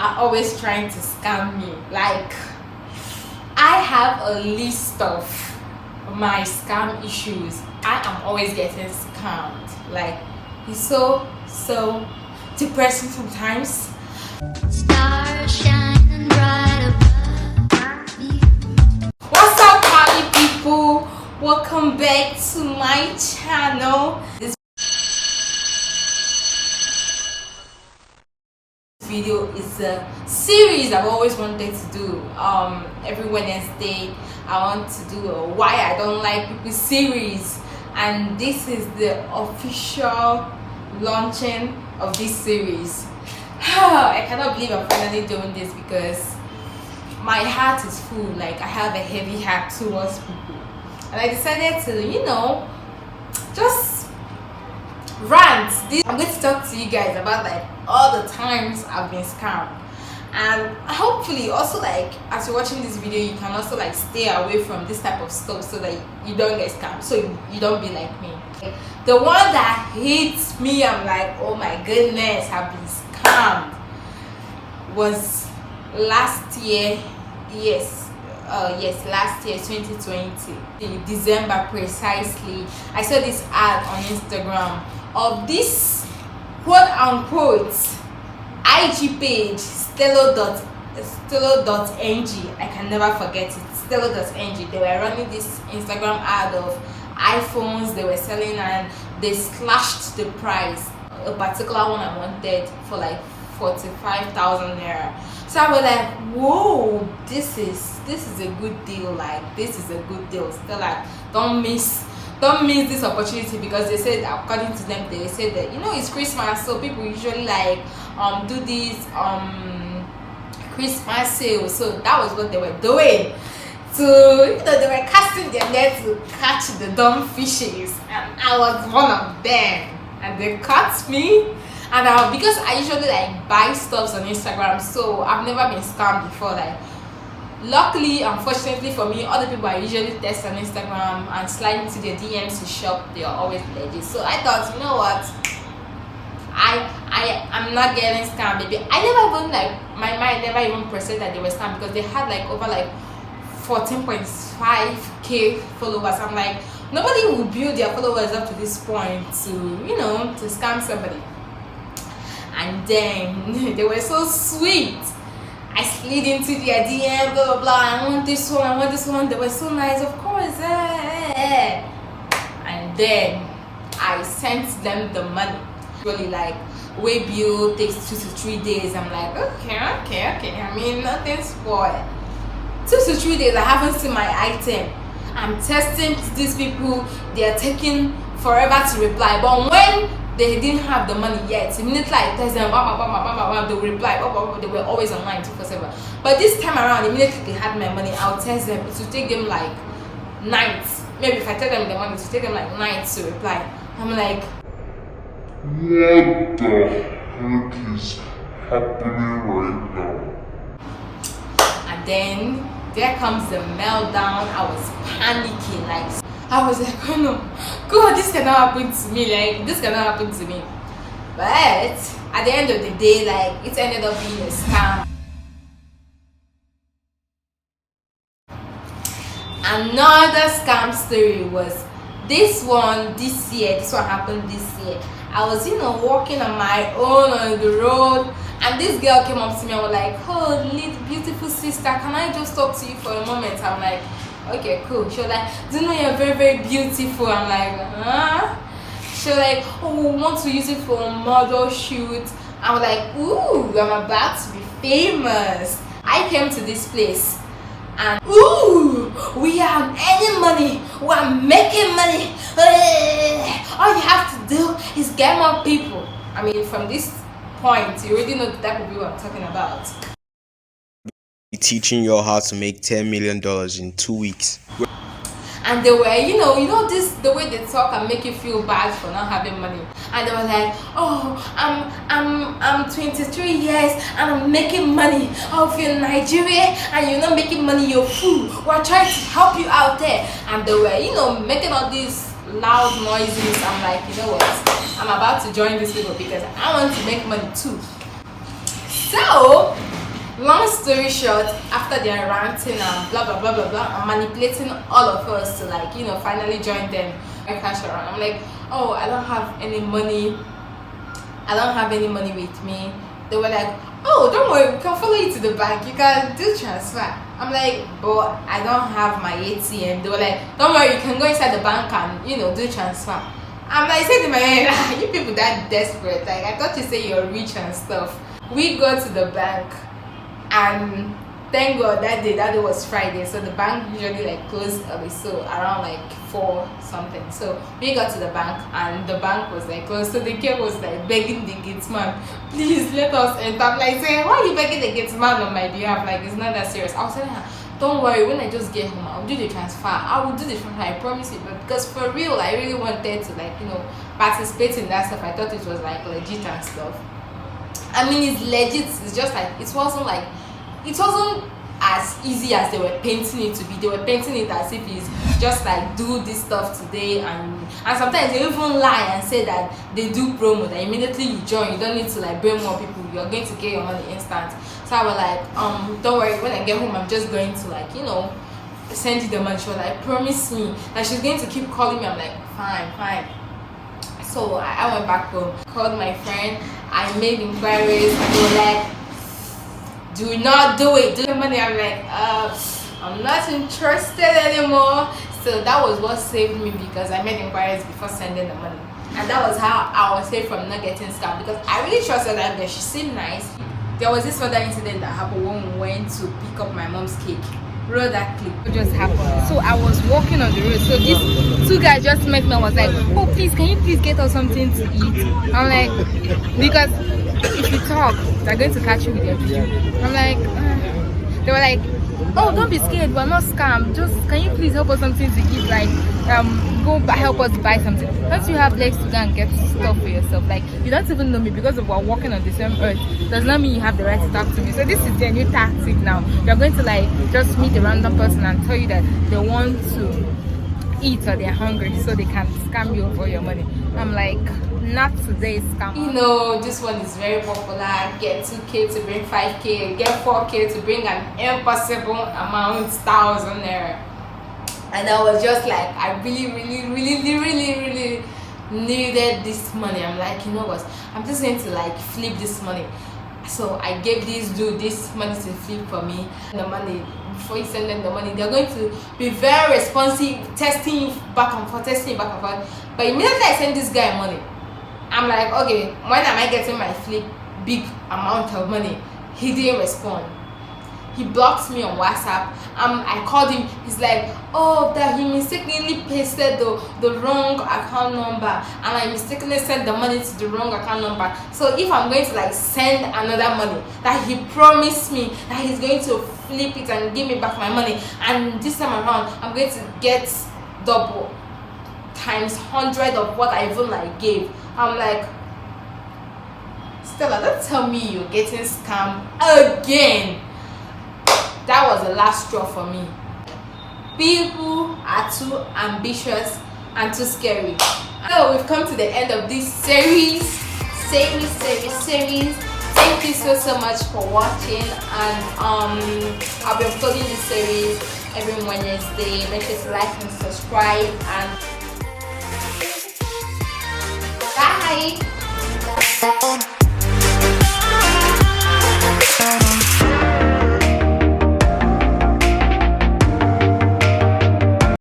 are always trying to scam me. Like, I have a list of my scam issues. I am always getting scammed. Like, it's so depressing sometimes. Stars shining bright above me. What's up, party people? Welcome back to my channel. This video is a series I've always wanted to do. Every Wednesday I want to do a why I don't like people series, and this is the official launching of this series. I cannot believe I'm finally doing this because my heart is full. Like, I have a heavy heart towards people, and I decided to just rant. I'm going to talk to you guys about like all the times I've been scammed, and hopefully also, like, as you're watching this video, you can also like stay away from this type of stuff so that you don't get scammed, so you don't be like me. The one that hits me, I'm like, oh my goodness, I've been scammed, was last year. Yes, last year, 2020, in December precisely. I saw this ad on Instagram of this quote unquote IG page, stello.ng. I can never forget it. Stello.ng. They were running this Instagram ad of iPhones they were selling, and they slashed the price. A particular one I wanted for like 45,000 naira. So I was like, whoa, this is a good deal. Like, this is a good deal. Still, like, don't miss this opportunity, because they said, according to them, they said that it's Christmas, so people usually like do these Christmas sales. So that was what they were doing. So they were casting their net to catch the dumb fishes, and I was one of them, and they caught me. And because I usually like buy stuff on Instagram, so I've never been scammed before. Like, luckily, unfortunately for me, other people I usually text on Instagram and slide into their DMs to shop, they are always legit. So I thought, you know what, I'm not getting scammed, baby. I never even, like, my mind never even processed that they were scammed, because they had like over like 14.5k followers. I'm like, nobody will build their followers up to this point to scam somebody. And then they were so sweet. I slid into their DM, blah blah blah. I want this one. They were so nice, of course. And then I sent them the money. Really, like, way bill takes 2 to 3 days. I'm like, okay. I mean, nothing spoiled. 2 to 3 days, I haven't seen my item. I'm testing these people. They are taking forever to reply. But when they didn't have the money yet, immediately I text them, they will reply, they were always online 24/7. But this time around, immediately they had my money, I'll text them. It will take them like nights. Maybe if I tell them the money, it will take them like nights to reply. I'm like, what the heck is happening right now? and then there comes the meltdown. I was panicking. Like, I was like, oh no, God, this cannot happen to me. Like, this cannot happen to me. But at the end of the day, like, it ended up being a scam. Another scam story was this one happened this year. I was walking on my own on the road, and this girl came up to me and was like, oh, little beautiful sister, can I just talk to you for a moment? I'm like, okay, cool. She was like, do you know you're very, very beautiful? I'm like, huh? She was like, oh, we want to use it for a model shoot. I was like, ooh, I'm about to be famous. I came to this place, and ooh, we are earning money, we are making money. All you have to do is get more people. I mean, from this point, you already know the type of people I'm talking about. Teaching you how to make $10 million in 2 weeks. And they were, this, the way they talk and make you feel bad for not having money. And they were like, oh, I'm 23 years and I'm making money. Oh, if you're in Nigeria and you're not making money, you're fool. We're trying to help you out there. And they were, making all these loud noises. I'm like, you know what? I'm about to join these people because I want to make money too. So Long story short, after they're ranting and blah blah blah blah blah and manipulating all of us to like, finally join them, I cash around. I'm like, oh, I don't have any money. I don't have any money with me. They were like, oh, don't worry, we can follow you to the bank. You can do transfer. I'm like, but I don't have my ATM. They were like, don't worry, you can go inside the bank and do transfer. I'm like, saying in my head, you people that desperate. Like, I thought you say you're rich and stuff. We go to the bank, and thank God that day was Friday, so the bank usually like closed early, so around like 4 something. So we got to the bank and the bank was like closed, so the girl was like begging the gate man, please let us enter. I'm like saying, why are you begging the gate man on my behalf? Like, it's not that serious. I was telling her, don't worry, when I just get home I'll do the transfer. I will do the transfer, I promise you. But because for real, I really wanted to like participate in that stuff. I thought it was like legit and stuff. I mean, it's legit. It's just like it wasn't as easy as they were painting it to be. They were painting it as if it's just like do this stuff today, and sometimes they even lie and say that they do promo, that immediately you join, you don't need to like bring more people, you're going to get your money instant. So I was like, don't worry, when I get home I'm just going to like send you the money. She was like, promise me, like she's going to keep calling me. I'm like, fine. So I went back home, called my friend, I made inquiries, and they were like, do not do it, do the money. I'm like, I'm not interested anymore. So that was what saved me, because I made inquiries before sending the money, and that was how I was saved from not getting scammed, because I really trusted that girl. She seemed nice. There was this other incident that happened when we went to pick up my mom's cake. Roll that clip. It just happened. So I was walking on the road, so these 2 guys just met me and was like, oh please, can you please get us something to eat? I'm like, because if you talk, they're going to catch you with your video. I'm like, they were like, oh, don't be scared, we're not scammed, just can you please help us something to eat, like help us buy something. Once you have legs to go and get stuff for yourself, like you don't even know me, because of we're walking on the same earth does not mean you have the right to talk to me. So this is their new tactic now. You're going to like just meet a random person and tell you that they want to eat or they're hungry, so they can scam you for your money. I'm like, not today, scam. This one is very popular. Get 2K to bring 5K, get 4K to bring an impossible amount, 1,000 naira. And I was just like, I really needed this money. I'm like, you know what, I'm just going to like flip this money. So I gave this dude this money to flip for me. The money, before you send them the money, they're going to be very responsive, testing back and forth. But immediately I send this guy money, I'm like, okay, when am I getting my flip big amount of money? He didn't respond. He blocked me on WhatsApp. I called him. He's like, oh, that he mistakenly pasted the wrong account number, and I mistakenly sent the money to the wrong account number. So if I'm going to like send another money, that he promised me that he's going to flip it and give me back my money, and this time around I'm going to get double times 100 of what I even like gave. I'm like, Stella, don't tell me you're getting scammed again. That was the last straw for me. People are too ambitious and too scary. So we've come to the end of this series. Thank you so much for watching, and I'll be uploading this series every Wednesday. Make sure to like and subscribe, and bye.